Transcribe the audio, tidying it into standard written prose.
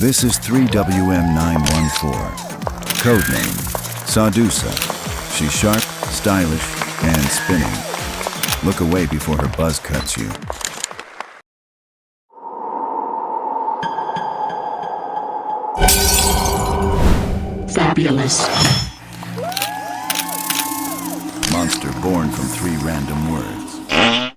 This is 3WM914. Codename SAWDUSA. She's sharp, stylish, and spinning. Look away before her buzz cuts you. Fabulous. Monster born from 3 random words.